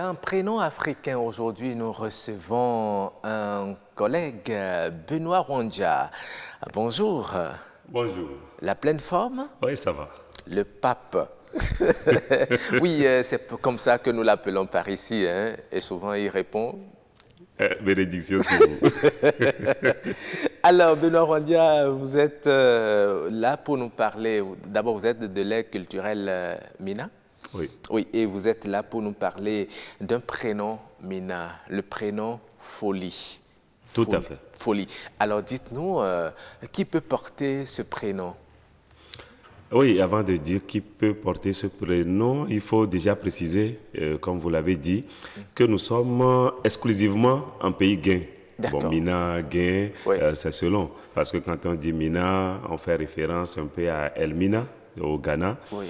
Dans Prénom africain, aujourd'hui, nous recevons un collègue, Benoît Rondja. Bonjour. Bonjour. La pleine forme? Oui, ça va. Le pape. Oui, c'est comme ça que nous l'appelons par ici, hein, et souvent il répond. Bénédiction sur vous. Alors, Benoît Rondja, vous êtes là pour nous parler. D'abord, vous êtes de l'aire culturelle Mina? Oui. Oui, et vous êtes là pour nous parler d'un prénom Mina, le prénom Folie. Tout à fait. Folie. Alors, dites-nous, qui peut porter ce prénom? Oui, avant de dire qui peut porter ce prénom, il faut déjà préciser, comme vous l'avez dit, que nous sommes exclusivement un pays gain. Bon, Mina, Gain, oui. C'est selon. Parce que quand on dit Mina, on fait référence un peu à Elmina, au Ghana. Oui.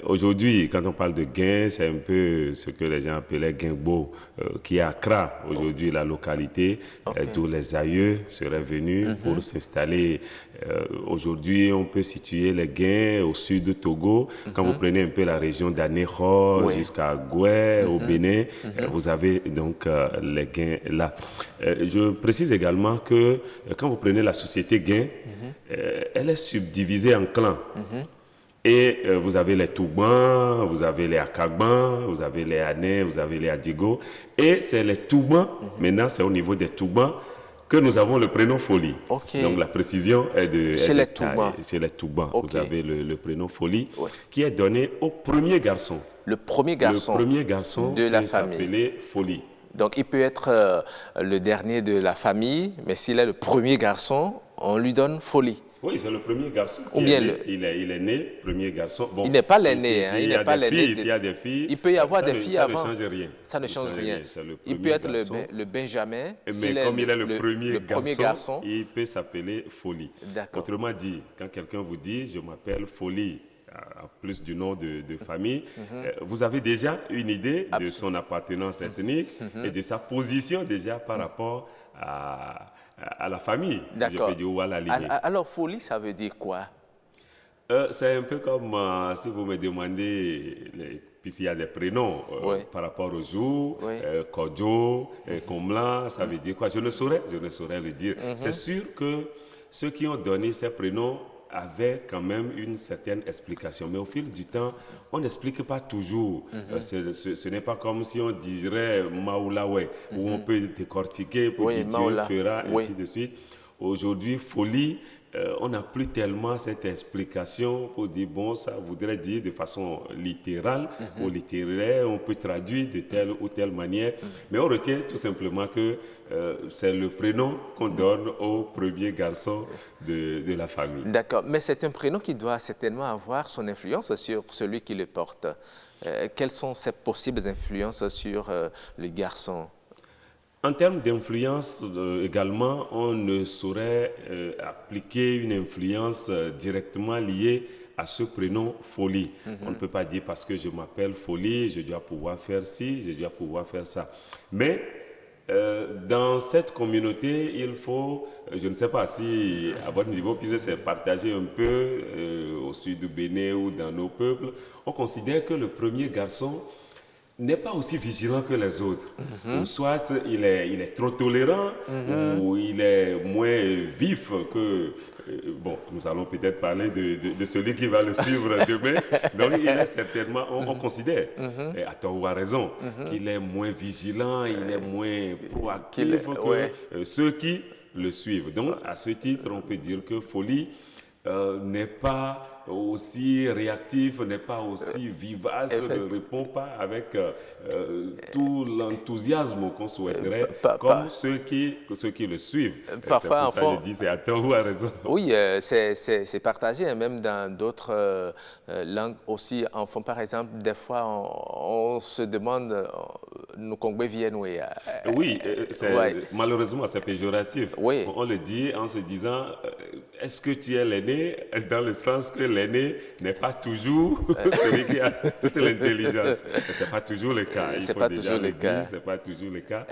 Aujourd'hui, quand on parle de Gain, c'est un peu ce que les gens appelaient Gainbo, qui est Accra, aujourd'hui la localité, d'où les aïeux seraient venus pour s'installer. Aujourd'hui, on peut situer les Gains au sud de Togo. Quand vous prenez un peu la région d'Anéro jusqu'à Goué, au Bénin, vous avez donc les Gains là. Je précise également que quand vous prenez la société Gain, elle est subdivisée en clans. Et vous avez les Toubans, vous avez les Akagban, vous avez les Ané, vous avez les Adigo. Et c'est les Toubans, maintenant c'est au niveau des Toubans, que nous avons le prénom Folie. Donc la précision est de... Chez les Toubans. Chez les Toubans, vous avez le prénom Folie qui est donné au premier garçon. Le premier garçon, le premier garçon de la famille. S'appelait Folie. Donc il peut être le dernier de la famille, mais s'il est le premier garçon, on lui donne Folie. Oui, c'est le premier garçon. Ou bien il est né, premier garçon. Bon, il n'est pas l'aîné. S'il y a des filles, il peut y avoir des filles avant. Ça ne change rien. Ça ne change rien. Il peut être le Benjamin. Mais comme il est le premier garçon, il peut s'appeler Folie. Autrement dit, quand quelqu'un vous dit « je m'appelle Folie », en plus du nom de famille, vous avez déjà une idée de son appartenance ethnique et de sa position déjà par rapport à la famille, si je peux dire, ou à la lignée. Alors, Folie, ça veut dire quoi? C'est un peu comme si vous me demandez, puisqu'il y a des prénoms par rapport au jour, Kodjo, Komla, ça veut dire quoi? Je ne saurais le dire. C'est sûr que ceux qui ont donné ces prénoms avaient quand même une certaine explication. Mais au fil du temps, on n'explique pas toujours. Ce n'est pas comme si on dirait Maoulawe, où on peut décortiquer pour dire Dieu fera, ainsi de suite. Aujourd'hui, Folie, on n'a plus tellement cette explication pour dire, bon, ça voudrait dire de façon littérale ou littéraire, on peut traduire de telle ou telle manière, mais on retient tout simplement que c'est le prénom qu'on donne au premier garçon de la famille. D'accord, mais c'est un prénom qui doit certainement avoir son influence sur celui qui le porte. Quelles sont ses possibles influences sur le garçon? En termes d'influence également, on ne saurait appliquer une influence directement liée à ce prénom Folie. On ne peut pas dire parce que je m'appelle Folie, je dois pouvoir faire ci, je dois pouvoir faire ça. Mais dans cette communauté, il faut, je ne sais pas si à votre niveau, puisque c'est partagé un peu au sud du Bénin ou dans nos peuples, on considère que le premier garçon n'est pas aussi vigilant que les autres. Ou soit il est trop tolérant, ou il est moins vif que... bon, nous allons peut-être parler de celui qui va le suivre demain. Donc il est certainement, on considère, et à tort ou à raison, qu'il est moins vigilant, il est moins proactif que ceux qui le suivent. Donc à ce titre, on peut dire que Folie n'est pas aussi réactif, n'est pas aussi vivace, ne répond pas avec tout l'enthousiasme qu'on souhaiterait, comme ceux qui le suivent. Parfois, c'est pour ça que je dis, c'est à tort ou à raison. Oui, c'est partagé, même dans d'autres langues aussi. En fond, par exemple, des fois, on se demande, nous Congolais viennent, oui. Oui, malheureusement, c'est péjoratif. Oui. On le dit en se disant, est-ce que tu es l'aîné, dans le sens que l'aîné n'est pas toujours celui qui a toute l'intelligence. Ce n'est pas toujours le cas. C'est pas toujours le cas. C'est pas toujours le cas.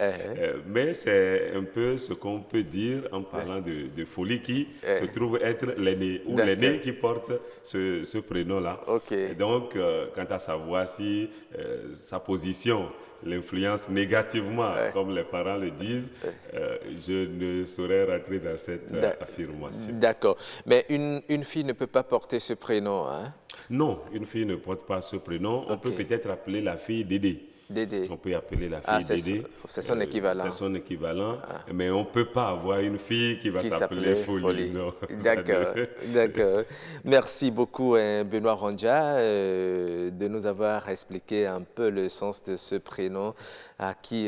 Mais c'est un peu ce qu'on peut dire en parlant de Folie qui se trouve être l'aîné ou l'aîné qui porte ce prénom-là. Okay. Donc, quant à savoir si sa position l'influence négativement, Ouais. comme les parents le disent, je ne saurais rentrer dans cette affirmation. D'accord. Mais une fille ne peut pas porter ce prénom, hein? Non, une fille ne porte pas ce prénom. On peut Ok. peut-être appeler la fille Dédé. Dédé. On peut appeler la Ah, fille Dédé. c'est son équivalent. C'est son équivalent. Mais on ne peut pas avoir une fille qui va Qui s'appeler s'appelait Folie. Folie. Non, D'accord, d'accord. Merci beaucoup, Benoît Rondia, de nous avoir expliqué un peu le sens de ce prénom. À qui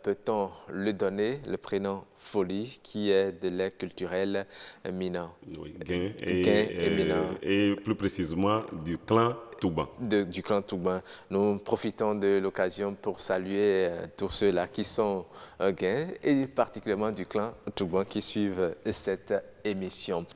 peut-on le donner, le prénom Folie, qui est de l'air culturel Mina. Oui, Guin Et Mina. et plus précisément du clan Touban. Du clan Touban. Nous profitons de l'occasion pour saluer tous ceux-là qui sont gains et particulièrement du clan Touban qui suivent cette émission.